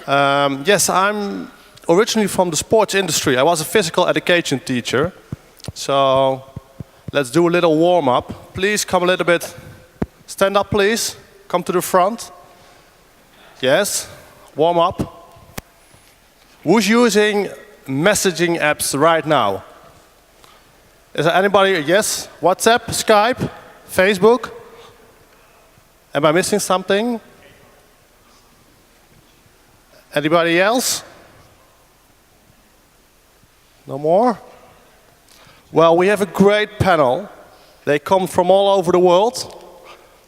Yes, I'm originally from the sports industry. I was a physical education teacher. So let's do a little warm-up. Please come a little bit. Stand up, please. Come to the front. Yes, warm up. Who's using messaging apps right now? Is there anybody? Yes, WhatsApp, Skype, Facebook? Am I missing something? Anybody else? No more? Well, we have a great panel. They come from all over the world.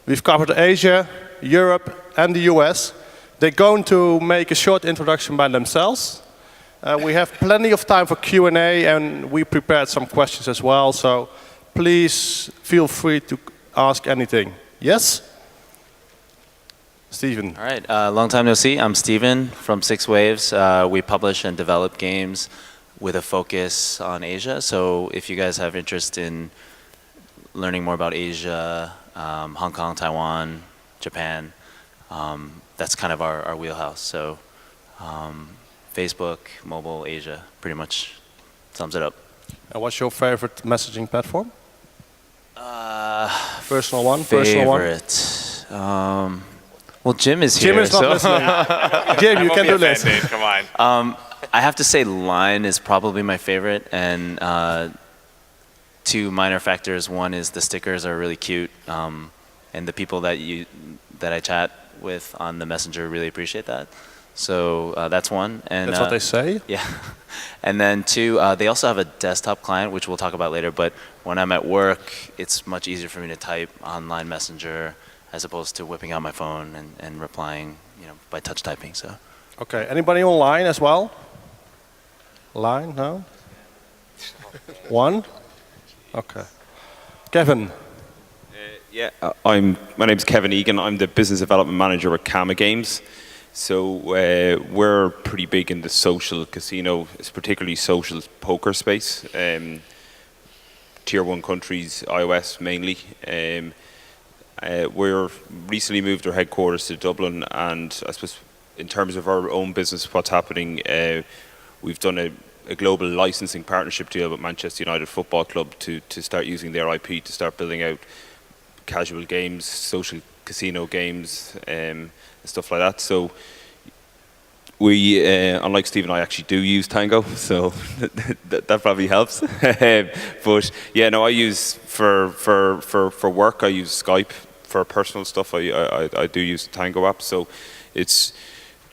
We've covered Asia, Europe, and the US. They're going to make a short introduction by themselves. We have plenty of time for Q&A, and we prepared some questions as well. So please feel free to ask anything. Yes? Steven. All right, long time no see. I'm Steven from Six Waves. We publish and develop games with a focus on Asia. So if you guys have interest in learning more about Asia, Hong Kong, Taiwan, Japan, that's kind of our wheelhouse. So Facebook, mobile, Asia, pretty much sums it up. And what's your favorite messaging platform? Personal one? Favorite? Well, Jim is here. Jim is not listening. Jim, you can do this. Come on. I have to say Line is probably my favorite, and two minor factors. One is the stickers are really cute, and the people that I chat with on the Messenger really appreciate that. So that's one. And that's what they say? Yeah. And then two, they also have a desktop client, which we'll talk about later, but when I'm at work, it's much easier for me to type online Messenger as opposed to whipping out my phone and replying, by touch typing. So. Okay. Anybody online as well? Line? No? One? Okay. Kevin. My name's Kevin Egan. I'm the business development manager at Kama Games. So we're pretty big in the social casino, particularly social poker space. Tier 1 countries, iOS mainly. We're recently moved our headquarters to Dublin, and I suppose in terms of our own business, what's happening, we've done a global licensing partnership deal with Manchester United Football Club to start using their IP to start building out casual games, social casino games, and stuff like that. So we, unlike Steve and I, actually do use Tango, so that probably helps. But yeah, no, I use for work. I use Skype. For personal stuff, I do use the Tango app. So it's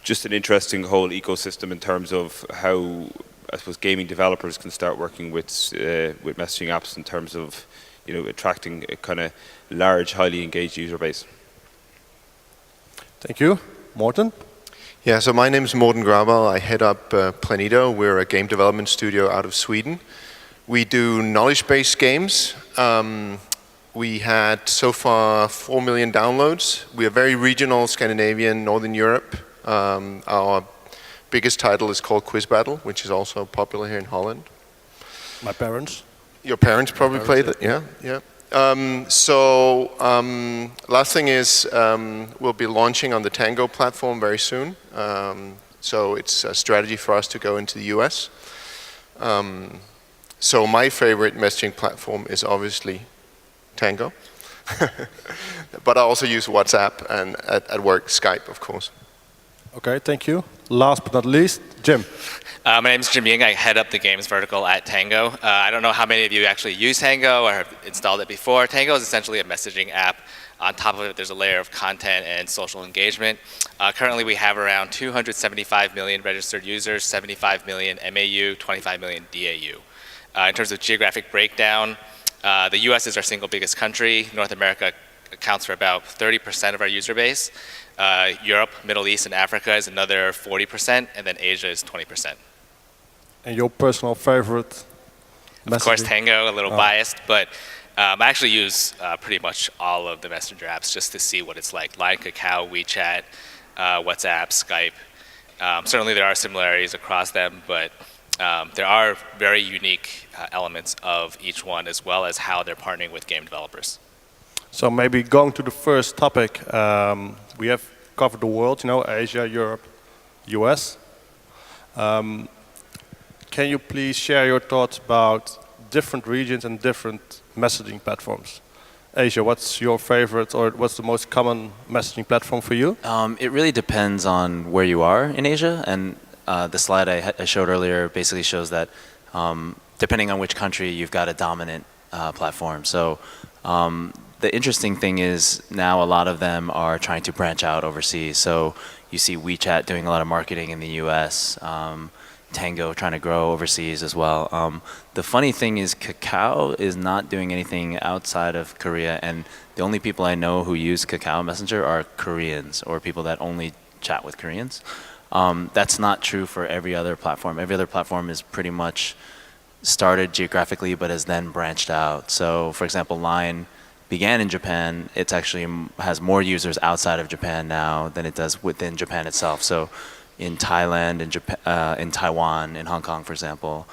just an interesting whole ecosystem in terms of how I suppose gaming developers can start working with messaging apps in terms of attracting a kind of large, highly engaged user base. Thank you. Morten? Yeah, so my name is Morten Grauballe. I head up Planido. We're a game development studio out of Sweden. We do knowledge-based games. We had so far 4 million downloads. We are very regional, Scandinavian, Northern Europe. Our biggest title is called Quiz Battle, which is also popular here in Holland. My parents. Your parents probably played it, yeah. Last thing is we'll be launching on the Tango platform very soon. So it's a strategy for us to go into the US. So my favorite messaging platform is obviously Tango. But I also use WhatsApp and at work, Skype, of course. Okay, thank you. Last but not least, Jim. My name is Jim Ying. I head up the games vertical at Tango. I don't know how many of you actually use Tango or have installed it before. Tango is essentially a messaging app. On top of it, there's a layer of content and social engagement. Currently, we have around 275 million registered users, 75 million MAU, 25 million DAU. In terms of geographic breakdown, the US is our single biggest country. North America accounts for about 30% of our user base. Europe, Middle East, and Africa is another 40%, and then Asia is 20%. And your personal favorite messaging? Of course, Tango, a little biased, but I actually use pretty much all of the messenger apps just to see what it's like. Line, Kakao, WeChat, WhatsApp, Skype. Certainly there are similarities across them, but there are very unique elements of each one, as well as how they're partnering with game developers. So maybe going to the first topic, we have covered the world, Asia, Europe, US. Can you please share your thoughts about different regions and different messaging platforms? Asia, what's your favorite or what's the most common messaging platform for you? It really depends on where you are in Asia, and the slide I showed earlier basically shows that depending on which country, you've got a dominant platform. So the interesting thing is now a lot of them are trying to branch out overseas. So you see WeChat doing a lot of marketing in the US, Tango trying to grow overseas as well. The funny thing is Kakao is not doing anything outside of Korea, and the only people I know who use Kakao Messenger are Koreans or people that only chat with Koreans. That's not true for every other platform. Every other platform is pretty much started geographically but has then branched out. So for example, Line began in Japan. It actually has more users outside of Japan now than it does within Japan itself. So in Thailand, in Japan, in Taiwan, in Hong Kong, for example,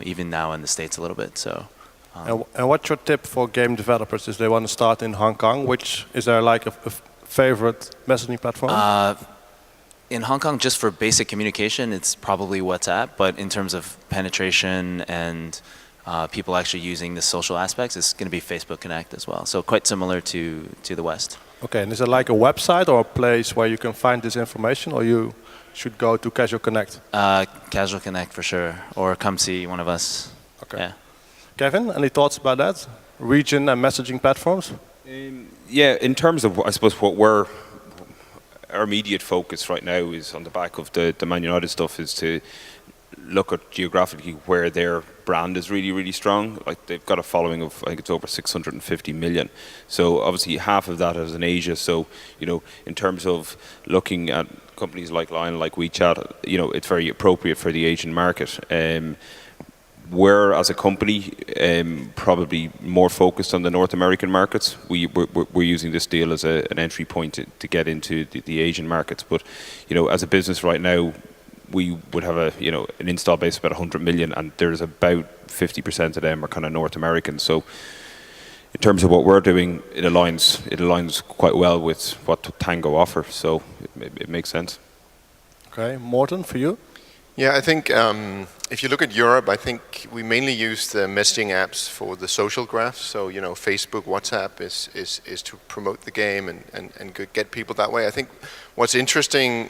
even now in the States a little bit. So. And what's your tip for game developers if they want to start in Hong Kong? Is there like a favorite messaging platform? In Hong Kong, just for basic communication, it's probably WhatsApp. But in terms of penetration and people actually using the social aspects, it's going to be Facebook Connect as well. So quite similar to the West. Okay, and is it like a website or a place where you can find this information, or you should go to Casual Connect? Casual Connect for sure, or come see one of us. Okay. Yeah. Kevin, any thoughts about that? Region and messaging platforms? Yeah, in terms of, I suppose, our immediate focus right now is on the back of the Man United stuff is to look at geographically where their brand is really, really strong. Like they've got a following of, I think it's over 650 million. So obviously half of that is in Asia. So, in terms of looking at companies like Line, like WeChat, it's very appropriate for the Asian market. We're, as a company, probably more focused on the North American markets. We're using this deal as an entry point to get into the Asian markets. But, as a business right now, we would have an install base of about 100 million, and there's about 50% of them are kind of North American. So, in terms of what we're doing, it aligns quite well with what Tango offer. So, it makes sense. Okay, Morten, for you? Yeah, I think if you look at Europe, I think we mainly use the messaging apps for the social graphs. So, Facebook, WhatsApp is to promote the game and get people that way. I think what's interesting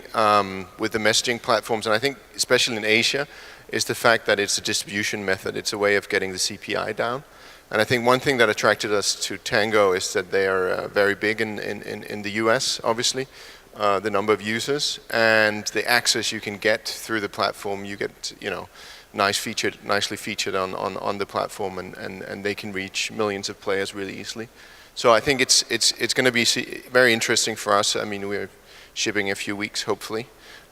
with the messaging platforms, and I think especially in Asia, is the fact that it's a distribution method. It's a way of getting the CPI down. And I think one thing that attracted us to Tango is that they are very big in the US, obviously. The number of users and the access you can get through the platform. You get, nicely featured on the platform, and they can reach millions of players really easily. So I think it's going to be very interesting for us. I mean, we're shipping a few weeks, hopefully.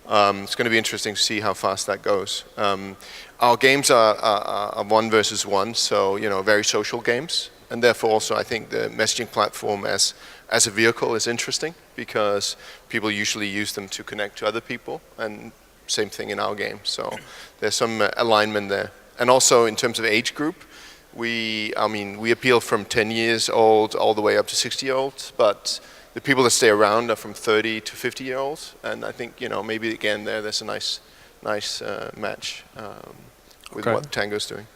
It's going to be interesting to see how fast that goes. Our games are 1 versus 1, so very social games, and therefore also I think the messaging platform as a vehicle is interesting because people usually use them to connect to other people, and same thing in our game. So there's some alignment there. And also in terms of age group, we appeal from 10 years old all the way up to 60-year-olds, but the people that stay around are from 30 to 50-year-olds, and I think maybe again there's a nice match with what Tango's doing.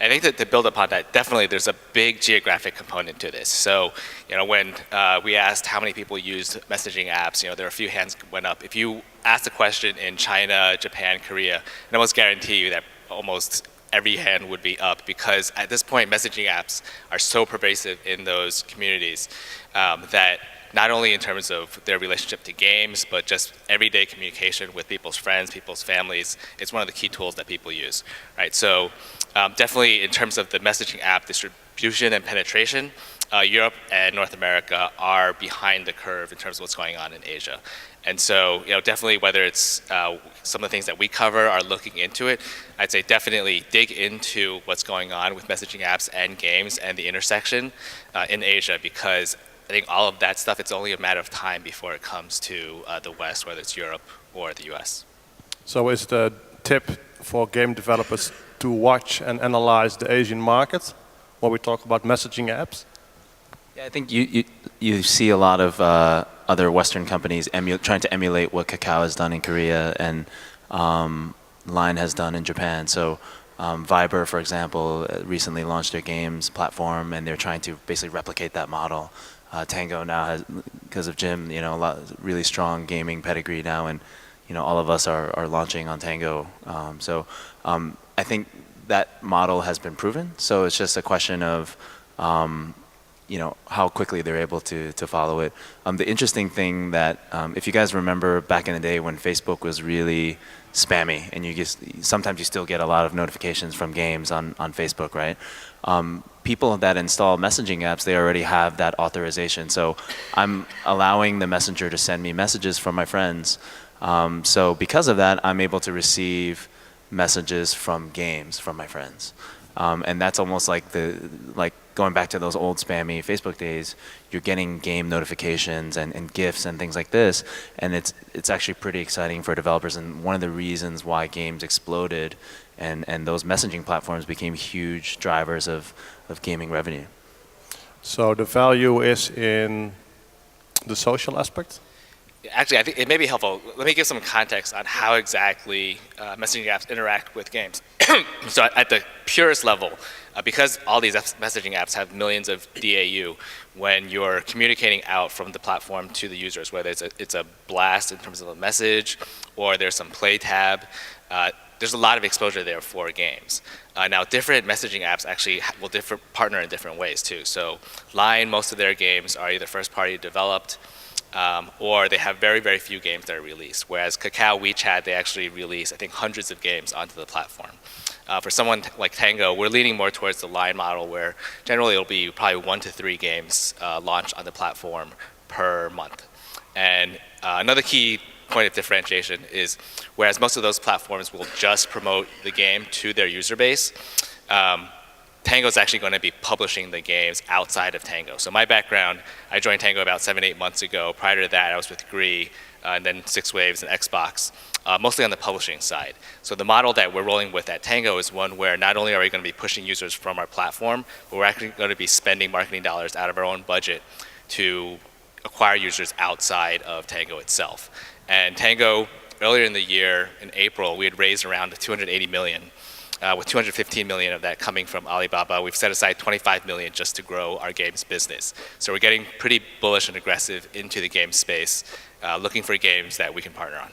I think that to build upon that, definitely there's a big geographic component to this. So, when we asked how many people used messaging apps, there are a few hands went up. If you ask the question in China, Japan, Korea, I almost guarantee you that almost every hand would be up, because at this point, messaging apps are so pervasive in those communities that not only in terms of their relationship to games, but just everyday communication with people's friends, people's families, it's one of the key tools that people use, right? So definitely in terms of the messaging app distribution and penetration, Europe and North America are behind the curve in terms of what's going on in Asia. And so, definitely whether it's some of the things that we cover are looking into it, I'd say definitely dig into what's going on with messaging apps and games and the intersection in Asia, because I think all of that stuff, it's only a matter of time before it comes to the West, whether it's Europe or the US. So is the tip for game developers to watch and analyze the Asian market when we talk about messaging apps? Yeah, I think you see a lot other Western companies trying to emulate what Kakao has done in Korea and Line has done in Japan. So Viber, for example, recently launched their games platform, and they're trying to basically replicate that model. Tango now has, because of Jim, a lot really strong gaming pedigree now, and all of us are launching on Tango. So I think that model has been proven. So it's just a question of how quickly they're able to follow it. The interesting thing that if you guys remember back in the day when Facebook was really spammy, and sometimes you still get a lot of notifications from games on Facebook, right? People that install messaging apps, they already have that authorization. So I'm allowing the messenger to send me messages from my friends. So because of that, I'm able to receive messages from games from my friends. And that's almost like going back to those old spammy Facebook days. You're getting game notifications and GIFs and things like this, and it's actually pretty exciting for developers. And one of the reasons why games exploded and those messaging platforms became huge drivers of gaming revenue. So the value is in the social aspect? Actually, I think it may be helpful. Let me give some context on how exactly messaging apps interact with games. So at the purest level, because all these messaging apps have millions of DAU, when you're communicating out from the platform to the users, whether it's a blast in terms of a message or there's some play tab, there's a lot of exposure there for games. Now, different messaging apps actually will partner in different ways too. So Line, most of their games are either first-party developed, or they have very, very few games that are released. Whereas Kakao, WeChat, they actually release, I think, hundreds of games onto the platform. For someone like Tango, we're leaning more towards the Line model, where generally it'll be probably 1 to 3 games launched on the platform per month. And another key point of differentiation is, whereas most of those platforms will just promote the game to their user base, Tango is actually going to be publishing the games outside of Tango. So my background, I joined Tango about 7-8 months ago. Prior to that, I was with Gree, and then 6 Waves and Xbox, mostly on the publishing side. So the model that we're rolling with at Tango is one where not only are we going to be pushing users from our platform, but we're actually going to be spending marketing dollars out of our own budget to acquire users outside of Tango itself. And Tango, earlier in the year, in April, we had raised around $280 million. With $215 million of that coming from Alibaba. We've set aside $25 million just to grow our games business. So we're getting pretty bullish and aggressive into the game space, looking for games that we can partner on.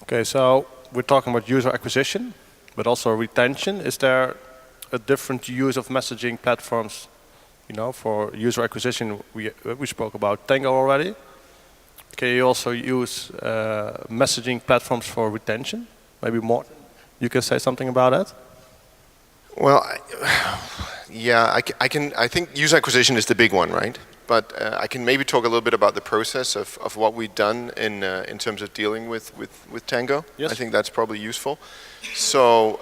Okay, so we're talking about user acquisition, but also retention. Is there a different use of messaging platforms, for user acquisition? We spoke about Tango already. Can you also use messaging platforms for retention? Maybe more. You can say something about that? Well, I think user acquisition is the big one, right? But I can maybe talk a little bit about the process of what we've done in terms of dealing with Tango. Yes. I think that's probably useful. So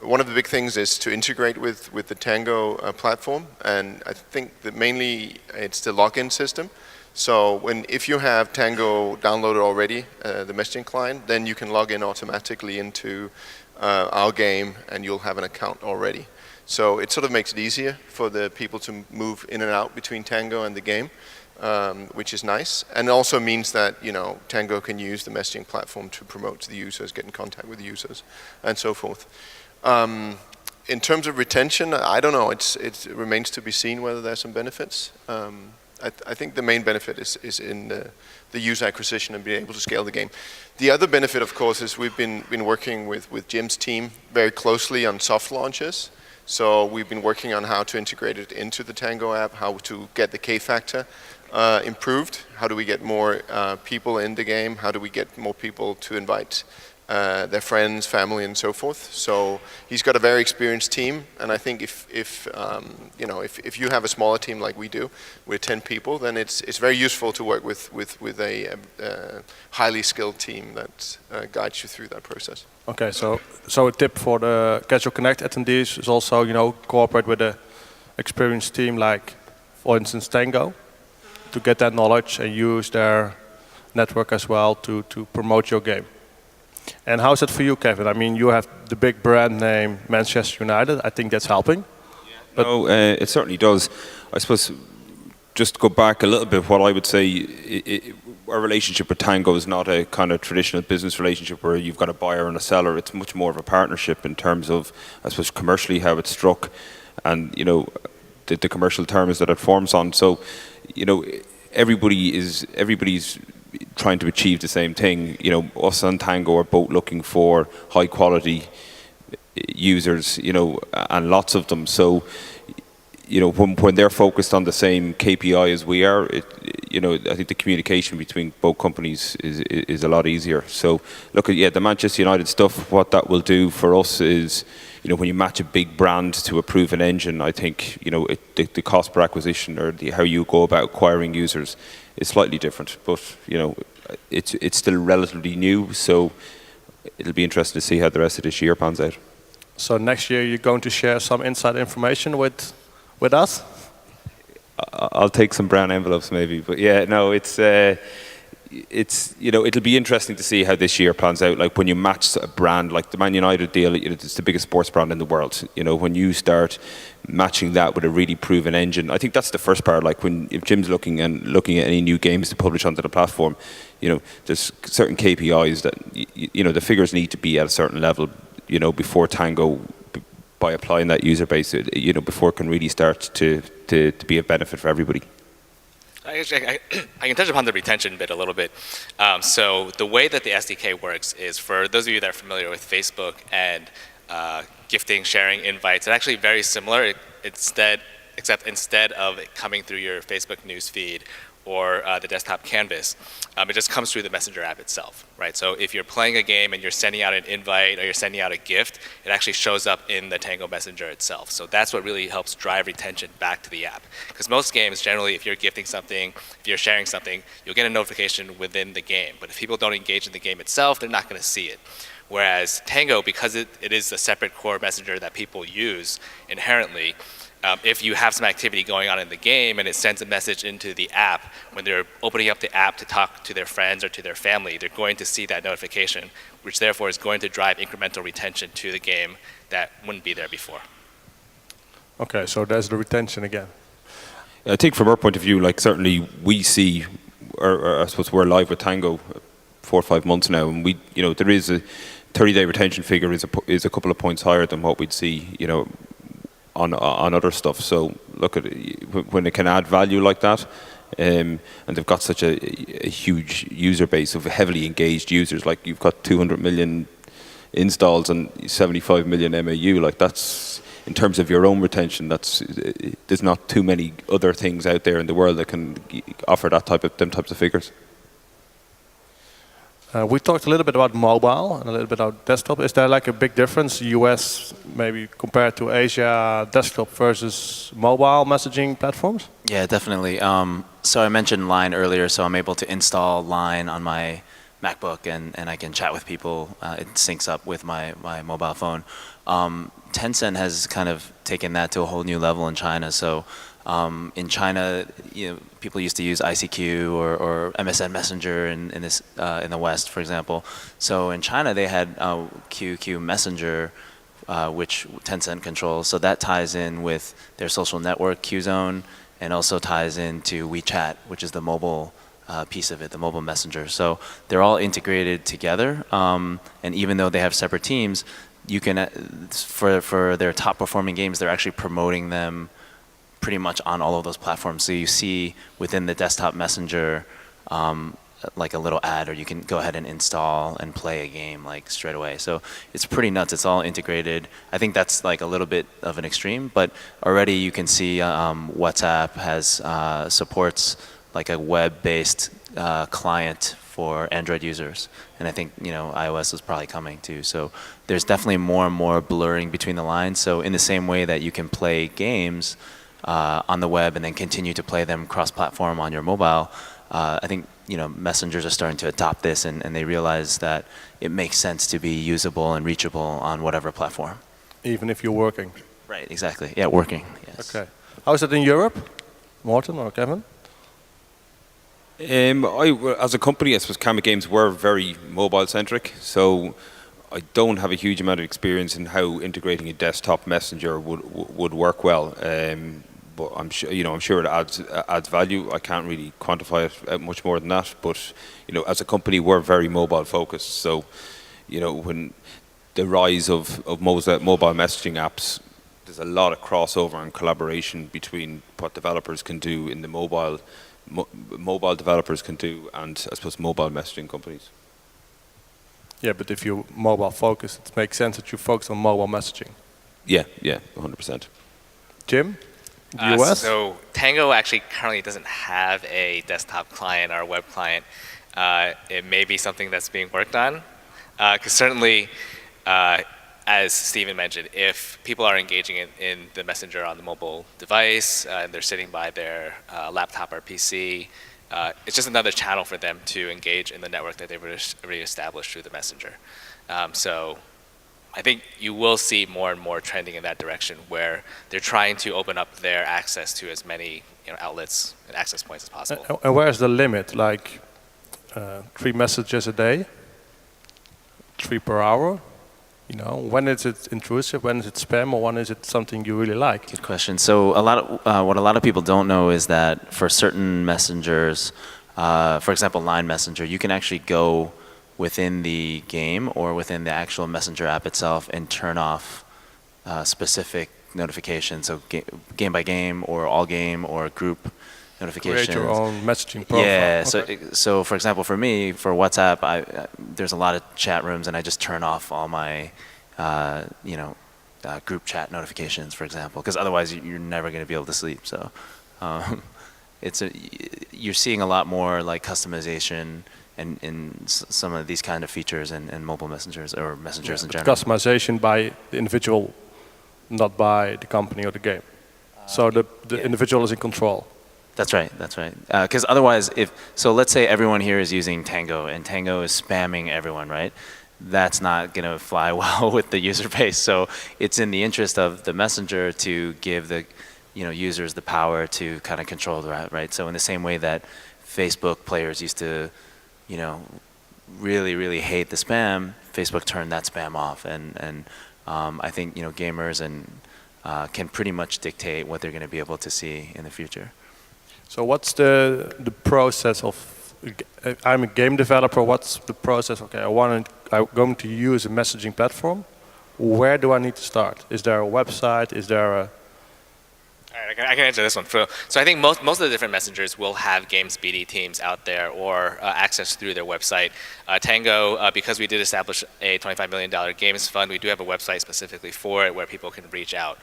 one of the big things is to integrate with the Tango platform, and I think that mainly it's the login system. So if you have Tango downloaded already, the messaging client, then you can log in automatically into our game, and you'll have an account already. So it sort of makes it easier for the people to move in and out between Tango and the game, which is nice. And it also means that Tango can use the messaging platform to promote to the users, get in contact with the users, and so forth. In terms of retention, I don't know. It remains to be seen whether there's some benefits. I think the main benefit is in the user acquisition and being able to scale the game. The other benefit, of course, is we've been working with Jim's team very closely on soft launches. So we've been working on how to integrate it into the Tango app, how to get the K-factor improved, how do we get more people in the game, how do we get more people to invite their friends, family, and so forth. So he's got a very experienced team, and I think if you have a smaller team like we do, with 10 people, then it's very useful to work with a highly skilled team that guides you through that process. Okay, so a tip for the Casual Connect attendees is also cooperate with an experienced team like, for instance, Tango, to get that knowledge and use their network as well to promote your game. And how's it for you, Kevin? I mean, you have the big brand name Manchester United. I think that's helping. No, it certainly does. I suppose just to go back a little bit, what I would say, our relationship with Tango is not a kind of traditional business relationship where you've got a buyer and a seller. It's much more of a partnership in terms of, I suppose, commercially how it's struck, and the commercial terms that it forms on. So, everybody's trying to achieve the same thing. Us and Tango are both looking for high quality users, and lots of them. So, when they're focused on the same KPI as we are, I think the communication between both companies is a lot easier. So, look at the Manchester United stuff. What that will do for us is, when you match a big brand to a proven engine, I think the cost per acquisition or how you go about acquiring users is slightly different. But it's still relatively new, so it'll be interesting to see how the rest of this year pans out. So next year you're going to share some inside information with us? I'll take some brown envelopes maybe, but yeah, no, it'll be interesting to see how this year plans out. Like when you match a brand like the Man United deal, it's the biggest sports brand in the world. When you start matching that with a really proven engine, I think that's the first part. Like if Jim's looking at any new games to publish onto the platform, there's certain KPIs that the figures need to be at a certain level, before Tango, by applying that user base, before it can really start to be a benefit for everybody. I can touch upon the retention bit a little bit. So the way that the SDK works is, for those of you that are familiar with Facebook and gifting, sharing invites, it's actually very similar, except instead of it coming through your Facebook news feed or the desktop canvas, it just comes through the Messenger app itself, right? So if you're playing a game and you're sending out an invite or you're sending out a gift, it actually shows up in the Tango Messenger itself. So that's what really helps drive retention back to the app. Because most games, generally, if you're gifting something, if you're sharing something, you'll get a notification within the game. But if people don't engage in the game itself, they're not going to see it. Whereas Tango, because it is a separate core messenger that people use inherently, if you have some activity going on in the game and it sends a message into the app, when they're opening up the app to talk to their friends or to their family, they're going to see that notification, which therefore is going to drive incremental retention to the game that wouldn't be there before. Okay, so there's the retention again. I think from our point of view, like certainly we see, or I suppose we're live with Tango 4 or 5 months now, and there is a 30-day retention figure is a couple of points higher than what we'd see, on other stuff. So look at it, when it can add value like that, and they've got such a huge user base of heavily engaged users. Like you've got 200 million installs and 75 million MAU. Like that's, in terms of your own retention, there's not too many other things out there in the world that can offer them types of figures. We talked a little bit about mobile and a little bit about desktop. Is there like a big difference, US maybe compared to Asia, desktop versus mobile messaging platforms? Yeah, definitely. So I mentioned Line earlier, so I'm able to install Line on my MacBook and I can chat with people. It syncs up with my mobile phone. Tencent has kind of taken that to a whole new level in China. So in China, people used to use ICQ or MSN Messenger in the West, for example. So in China, they had QQ Messenger, which Tencent controls. So that ties in with their social network, Qzone, and also ties into WeChat, which is the mobile piece of it, the mobile messenger. So they're all integrated together. And even though they have separate teams, you can, for their top performing games, they're actually promoting them pretty much on all of those platforms. So you see within the desktop messenger like a little ad, or you can go ahead and install and play a game like straight away. So it's pretty nuts. It's all integrated. I think that's like a little bit of an extreme, but already you can see WhatsApp has supports like a web-based client for Android users, and I think iOS is probably coming too. So there's definitely more and more blurring between the lines. So in the same way that you can play games on the web and then continue to play them cross-platform on your mobile, I think messengers are starting to adopt this, and they realize that it makes sense to be usable and reachable on whatever platform. Even if you're working. Right, exactly. Yeah, working. Yes. Okay. How is it in Europe, Morten or Kevin? As a company, I suppose Kama Games were very mobile-centric, so I don't have a huge amount of experience in how integrating a desktop messenger would work well. but I'm sure it adds value. I can't really quantify it much more than that. But as a company, we're very mobile focused. So when the rise of mobile messaging apps, there's a lot of crossover and collaboration between what developers can do in the mobile developers can do, and I suppose mobile messaging companies. Yeah, but if you're mobile focused, it makes sense that you focus on mobile messaging. Yeah, 100%. Jim, US? So Tango actually currently doesn't have a desktop client or a web client. It may be something that's being worked on. Because certainly, as Steven mentioned, if people are engaging in the messenger on the mobile device, and they're sitting by their laptop or PC, it's just another channel for them to engage in the network that they've already established through the messenger. So I think you will see more and more trending in that direction, where they're trying to open up their access to as many outlets and access points as possible. And where's the limit? Like 3 messages a day? 3 per hour? When is it intrusive? When is it spam? Or when is it something you really like? Good question. So what a lot of people don't know is that for certain messengers, for example, Line Messenger, you can actually go within the game or within the actual messenger app itself and turn off specific notifications. So game by game or all game or group notifications. Create your own messaging profile. Yeah. Okay. So for example, for me, for WhatsApp, there's a lot of chat rooms, and I just turn off all my, group chat notifications, for example, because otherwise you're never going to be able to sleep. So, you're seeing a lot more like customization in some of these kind of features in mobile messengers or messengers in general. Customization by the individual, not by the company or the game. So the individual is in control. That's right. Because otherwise, let's say everyone here is using Tango, and Tango is spamming everyone, right? That's not going to fly well with the user base. So it's in the interest of the messenger to give the users the power to kind of control that, right? So in the same way that Facebook players used to, really, really hate the spam, Facebook turned that spam off, and I think gamers can pretty much dictate what they're going to be able to see in the future. So what's the process of? I'm a game developer. What's the process? Okay, I'm going to use a messaging platform. Where do I need to start? Is there a website? Is there a? All right, I can answer this one. So I think most of the different messengers will have games BD teams out there or access through their website. Tango, because we did establish a $25 million games fund, we do have a website specifically for it where people can reach out.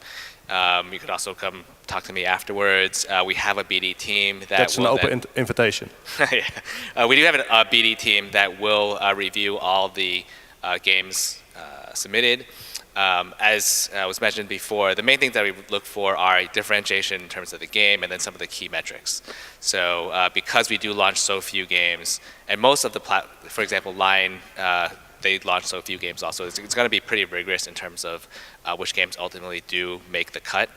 You could also come talk to me afterwards. We have a BD team That's an open invitation. Yeah. We do have a BD team that will review all the games submitted. As was mentioned before, the main things that we look for are differentiation in terms of the game and then some of the key metrics. So because we do launch so few games, and most of the, for example, Line, they launch so few games also, it's going to be pretty rigorous in terms of which games ultimately do make the cut.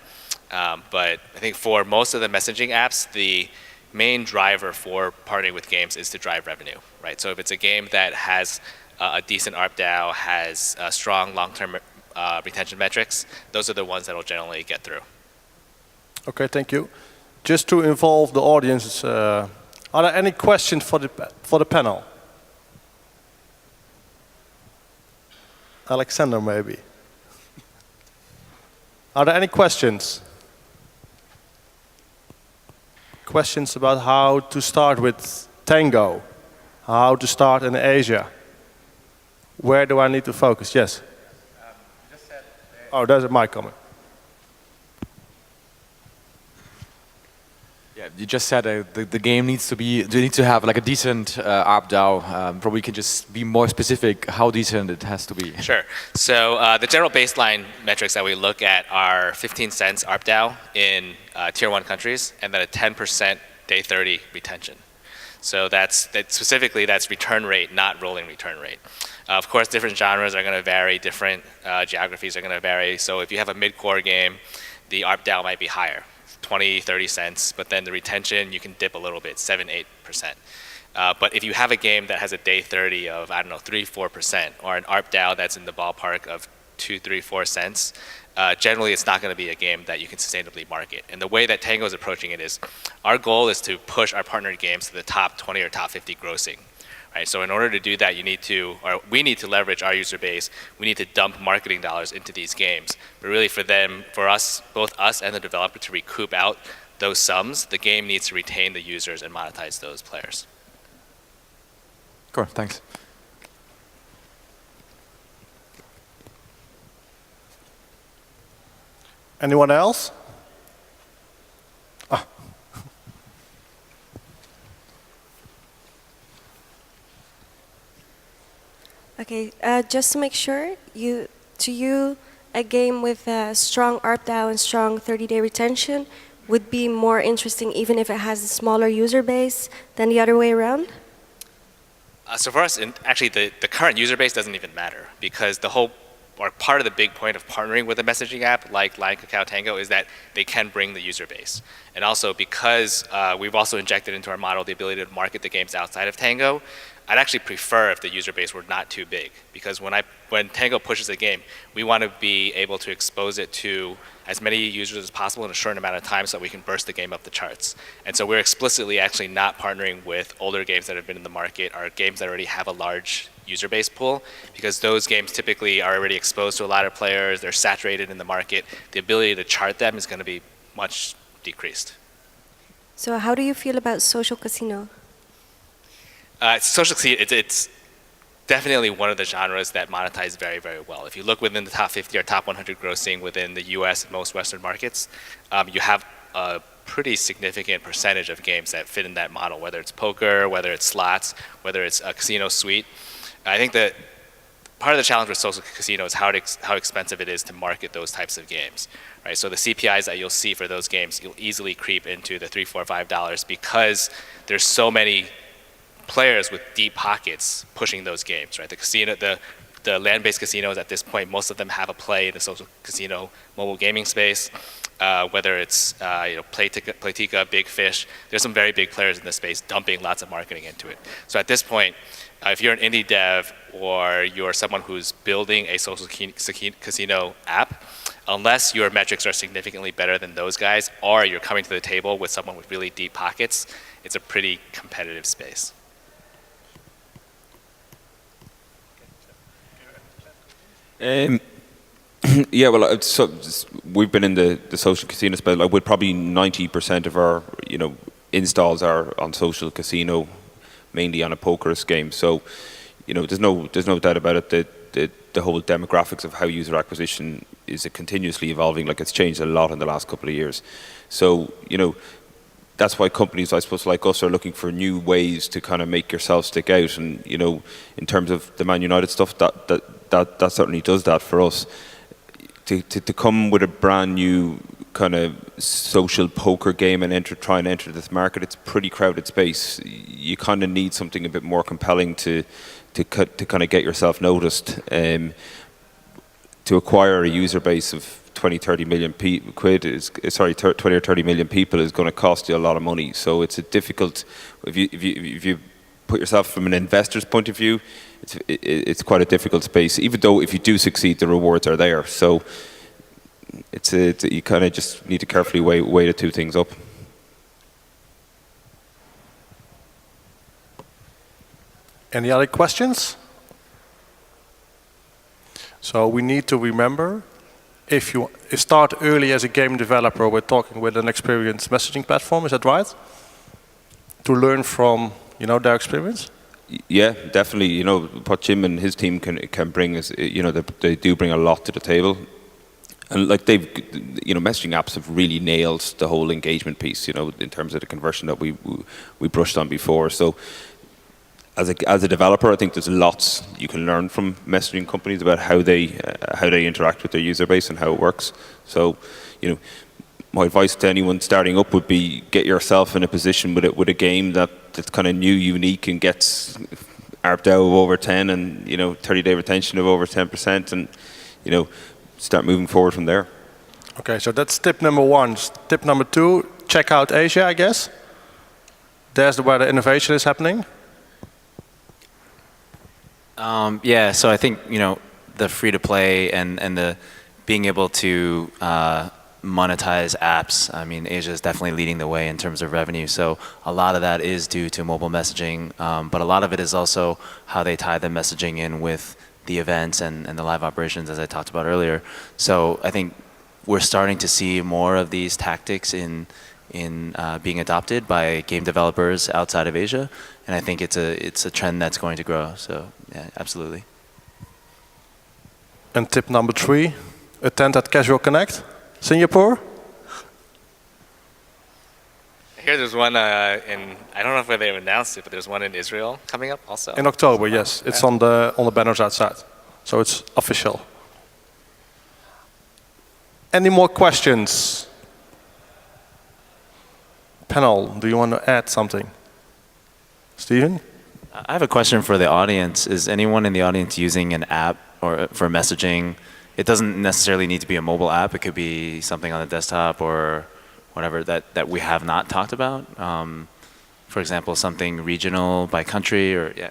But I think for most of the messaging apps, the main driver for partnering with games is to drive revenue, right? So if it's a game that has a decent ARPDAU, has strong long-term retention metrics, those are the ones that will generally get through. Okay, thank you. Just to involve the audience, are there any questions for the panel? Alexander, maybe. Are there any questions? Questions about how to start with Tango, how to start in Asia? Where do I need to focus? Yes. Oh, there's a mic coming. Yeah, you just said the game needs to have like a decent ARPDAU. Probably can just be more specific how decent it has to be. Sure. So the general baseline metrics that we look at are 15 cents ARPDAU in tier 1 countries, and then a 10% day 30 retention. So that's return rate, not rolling return rate. Of course, different genres are going to vary, different geographies are going to vary. So if you have a mid-core game, the ARPDAU might be higher, 20, 30 cents, but then the retention, you can dip a little bit, 7, 8%. But if you have a game that has a day 30 of, 3, 4%, or an ARPDAU that's in the ballpark of 2, 3, 4 cents, generally it's not going to be a game that you can sustainably market. And the way that Tango is approaching it is, our goal is to push our partnered games to the top 20 or top 50 grossing. Right? So in order to do that, we need to leverage our user base. We need to dump marketing dollars into these games. But really for us, both us and the developer, to recoup out those sums, the game needs to retain the users and monetize those players. Cool, thanks. Anyone else? Okay, just to make sure, to you, a game with a strong ARPDAU and strong 30-day retention would be more interesting even if it has a smaller user base than the other way around? So for us, actually, the current user base doesn't even matter, because part of the big point of partnering with a messaging app like Line, Kakao, Tango is that they can bring the user base. And also because we've also injected into our model the ability to market the games outside of Tango, I'd actually prefer if the user base were not too big, because when Tango pushes a game, we want to be able to expose it to as many users as possible in a short amount of time so that we can burst the game up the charts. And so we're explicitly actually not partnering with older games that have been in the market or games that already have a large user base pool, because those games typically are already exposed to a lot of players, they're saturated in the market. The ability to chart them is going to be much decreased. So how do you feel about social casino? Social casino, it's definitely one of the genres that monetize very, very well. If you look within the top 50 or top 100 grossing within the US and most Western markets, you have a pretty significant percentage of games that fit in that model, whether it's poker, whether it's slots, whether it's a casino suite. I think that part of the challenge with social casino is how expensive it is to market those types of games. Right? So the CPIs that you'll see for those games, you'll easily creep into the $3, $4, $5 because there's so many players with deep pockets pushing those games, right? The land-based casinos at this point, most of them have a play in the social casino mobile gaming space. Whether it's Playtika, Big Fish, there's some very big players in this space dumping lots of marketing into it. So at this point, if you're an indie dev or you're someone who's building a social casino app, unless your metrics are significantly better than those guys, or you're coming to the table with someone with really deep pockets, it's a pretty competitive space. Yeah, well, we've been in the social casino space. Like, with probably 90% of our installs are on social casino, mainly on a pokerist game. So, there's no doubt about it that the whole demographics of how user acquisition is continuously evolving. Like, it's changed a lot in the last couple of years. So, that's why companies, I suppose, like us, are looking for new ways to kind of make yourself stick out. And in terms of the Man United stuff, that certainly does that for us. To come with a brand new kind of social poker game and try and enter this market, it's a pretty crowded space. You kind of need something a bit more compelling to kind of get yourself noticed. To acquire a user base of 20-30 million 20 or 30 million people is going to cost you a lot of money. So it's a difficult. If you put yourself from an investor's point of view, it's quite a difficult space. Even though if you do succeed, the rewards are there. So you kind of just need to carefully weigh the two things up. Any other questions? So we need to remember, if you start early as a game developer, we're talking with an experienced messaging platform, is that right? To learn from their experience? Yeah, definitely. What Jim and his team can bring is, they do bring a lot to the table. And like messaging apps have really nailed the whole engagement piece, in terms of the conversion that we brushed on before. So as a developer, I think there's lots you can learn from messaging companies about how they interact with their user base and how it works. So, my advice to anyone starting up would be get yourself in a position with a game that's kind of new, unique, and gets ARPDAU of over 10 and 30-day retention of over 10%, and start moving forward from there. Okay, so that's tip number one. Tip number two: check out Asia, I guess. There's where the innovation is happening. Yeah, so I think the free to play and the being able to monetize apps. I mean, Asia is definitely leading the way in terms of revenue. So a lot of that is due to mobile messaging, but a lot of it is also how they tie the messaging in with the events and the live operations, as I talked about earlier. So I think we're starting to see more of these tactics in being adopted by game developers outside of Asia, and I think it's a trend that's going to grow. So yeah, absolutely. And tip number 3, attend at Casual Connect, Singapore. Here there's one in, I don't know if they've announced it, but there's one in Israel coming up also. In October, yes. It's on the banners outside. So it's official. Any more questions? Panel, do you want to add something? Steven? I have a question for the audience. Is anyone in the audience using an app or for messaging? It doesn't necessarily need to be a mobile app. It could be something on the desktop or whatever that we have not talked about. For example, something regional by country or yeah.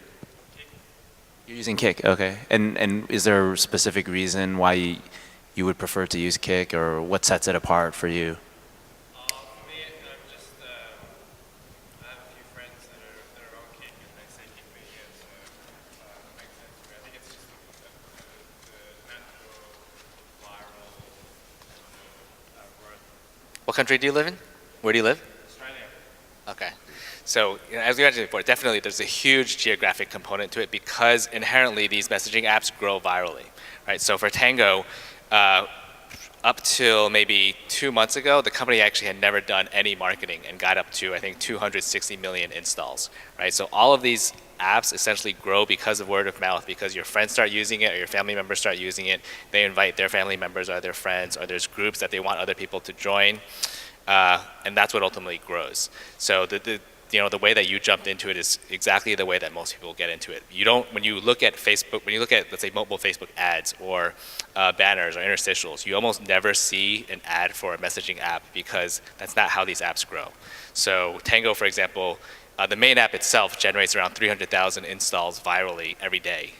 You're using Kik, okay. And is there a specific reason why you would prefer to use Kik, or what sets it apart for you? For me, I have a few friends that are on Kik, and they say Kik really is, so it makes sense to me. I think it's just the natural, viral growth. What country do you live in? Where do you live? Australia. Okay. So as we mentioned before, definitely there's a huge geographic component to it because inherently these messaging apps grow virally, right? So for Tango, up till maybe 2 months ago, the company actually had never done any marketing and got up to, I think, 260 million installs, right? So all of these apps essentially grow because of word of mouth, because your friends start using it or your family members start using it. They invite their family members or their friends, or there's groups that they want other people to join, and that's what ultimately grows. So the way that you jumped into it is exactly the way that most people get into it. You don't, when you look at Facebook, when you look at, let's say, mobile Facebook ads or banners or interstitials, you almost never see an ad for a messaging app because that's not how these apps grow. So Tango, for example, the main app itself generates around 300,000 installs virally every day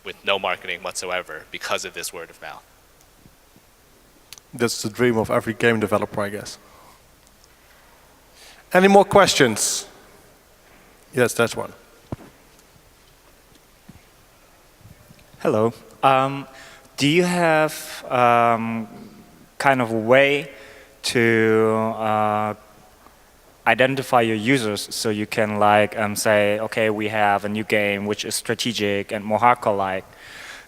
with no marketing whatsoever because of this word of mouth. That's the dream of every game developer, I guess. Any more questions? Yes, that's one. Hello. Do you have kind of a way to identify your users so you can like say, okay, we have a new game which is strategic and more hardcore-like.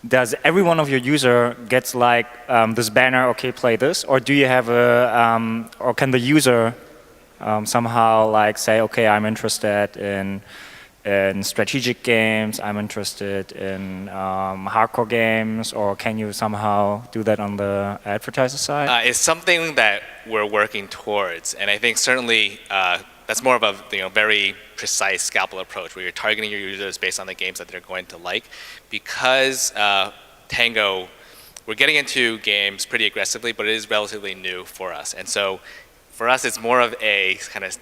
Does every one of your user gets like this banner, okay, play this, or do you have a, or can the user somehow like say, okay, I'm interested in strategic games, I'm interested in hardcore games, or can you somehow do that on the advertiser side? It's something that we're working towards, and I think certainly that's more of a very precise scalpel approach where you're targeting your users based on the games that they're going to like. Because Tango, we're getting into games pretty aggressively, but it is relatively new for us, and so for us, it's more of a kind of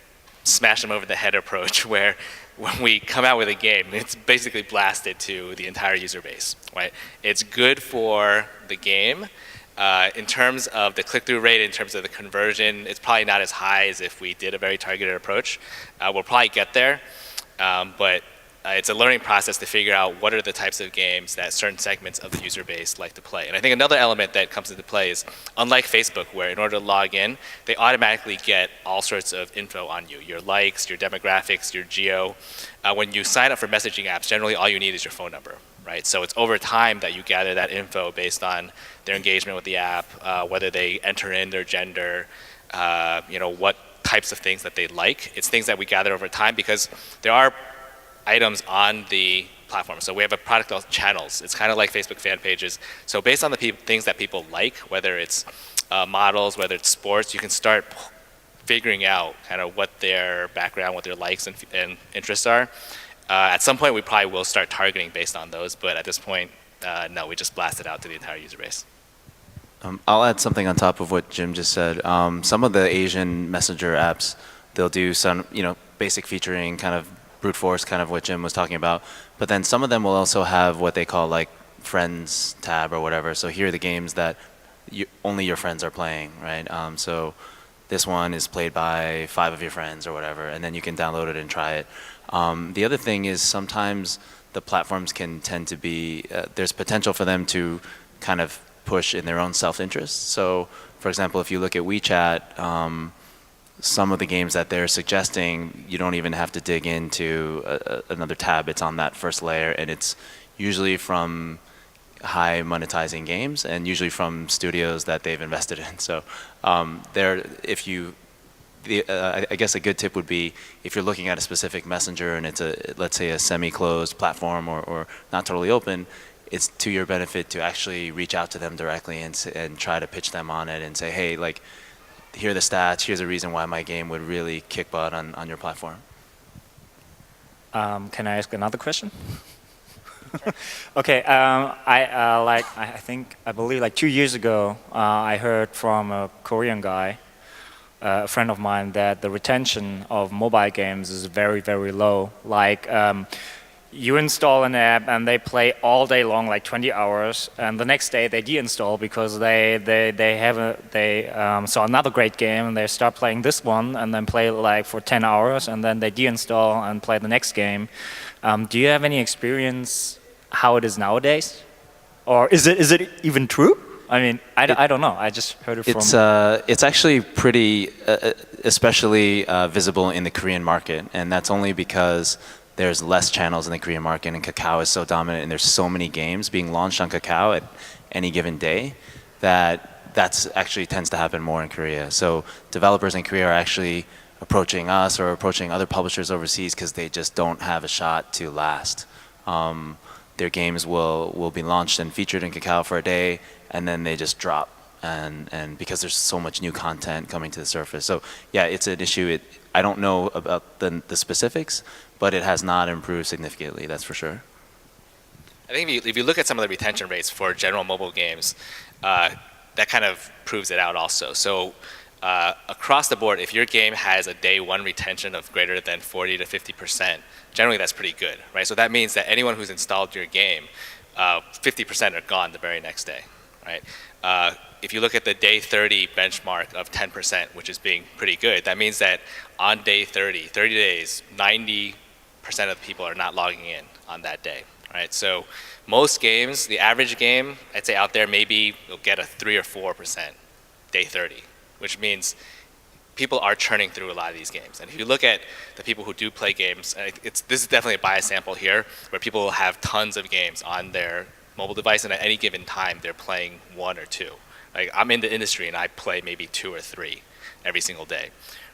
smash them over the head approach where when we come out with a game, it's basically blasted to the entire user base, right? It's good for the game. In terms of the click-through rate, in terms of the conversion, it's probably not as high as if we did a very targeted approach. We'll probably get there, but it's a learning process to figure out what are the types of games that certain segments of the user base like to play. And I think another element that comes into play is, unlike Facebook, where in order to log in, they automatically get all sorts of info on you, your likes, your demographics, your geo. When you sign up for messaging apps, generally all you need is your phone number, right? So it's over time that you gather that info based on their engagement with the app, whether they enter in their gender, what types of things that they like. It's things that we gather over time because there are items on the platform. So we have a product called channels. It's kind of like Facebook fan pages. So based on the things that people like, whether it's models, whether it's sports, you can start figuring out kind of what their background, what their likes and interests are. At some point, we probably will start targeting based on those, but at this point, no, we just blast it out to the entire user base. I'll add something on top of what Jim just said. Some of the Asian messenger apps, they'll do some, basic featuring, kind of brute force, kind of what Jim was talking about. But then some of them will also have what they call like friends tab or whatever. So here are the games that only your friends are playing, right? So this one is played by 5 of your friends or whatever, and then you can download it and try it. The other thing is sometimes the platforms can tend to be, there's potential for them to kind of push in their own self-interest. So, for example, if you look at WeChat, some of the games that they're suggesting, you don't even have to dig into another tab. It's on that first layer, and it's usually from high monetizing games and usually from studios that they've invested in. So I guess a good tip would be if you're looking at a specific messenger and it's let's say a semi-closed platform or not totally open, it's to your benefit to actually reach out to them directly and try to pitch them on it and say, hey, like, here are the stats, here's a reason why my game would really kick butt on your platform. Can I ask another question? Okay, I believe like 2 years ago, I heard from a Korean guy, a friend of mine, that the retention of mobile games is very, very low. Like, you install an app and they play all day long, like 20 hours, and the next day they deinstall because they saw another great game and they start playing this one and then play like for 10 hours and then they deinstall and play the next game. Do you have any experience how it is nowadays, or is it even true? I mean, I don't know. I just heard it from. It's actually pretty, especially visible in the Korean market, and that's only because there's less channels in the Korean market, and Kakao is so dominant, and there's so many games being launched on Kakao at any given day that's actually tends to happen more in Korea. So developers in Korea are actually approaching us or approaching other publishers overseas because they just don't have a shot to last. Their games will be launched and featured in Kakao for a day, and then they just drop, and because there's so much new content coming to the surface. So yeah, it's an issue. I don't know about the specifics, but it has not improved significantly, that's for sure. I think if you look at some of the retention rates for general mobile games, that kind of proves it out also. So across the board, if your game has a day one retention of greater than 40 to 50%, generally that's pretty good, right? So that means that anyone who's installed your game, 50% are gone the very next day, right? If you look at the day 30 benchmark of 10%, which is being pretty good, that means that on day 30 days, 90% of the people are not logging in on that day, right? So most games, the average game, I'd say out there, maybe you'll get a 3 or 4% day 30, which means people are churning through a lot of these games. And if you look at the people who do play games, this is definitely a bias sample here, where people will have tons of games on their mobile device, and at any given time, they're playing 1 or 2. Like, I'm in the industry, and I play maybe 2 or 3 every single day.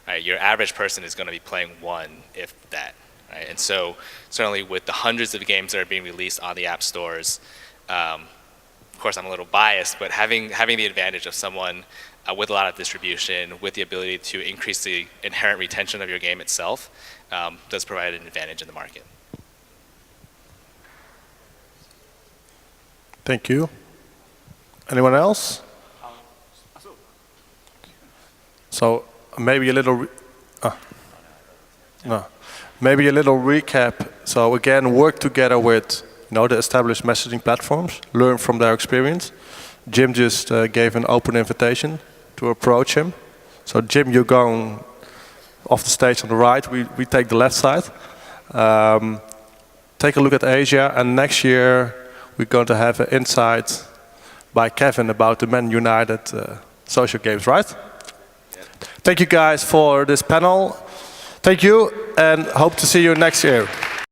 Right? Your average person is going to be playing 1, if that. Right? And so, certainly with the hundreds of games that are being released on the app stores, of course, I'm a little biased, but having the advantage of someone with a lot of distribution, with the ability to increase the inherent retention of your game itself, does provide an advantage in the market. Thank you. Anyone else? So maybe a little recap. So again, work together with the established messaging platforms, learn from their experience. Jim just gave an open invitation to approach him. So Jim, you're going off the stage on the right. We take the left side. Take a look at Asia, and next year we're going to have an insight by Kevin about the Man United social games, right? Yeah. Thank you guys for this panel. Thank you, and hope to see you next year.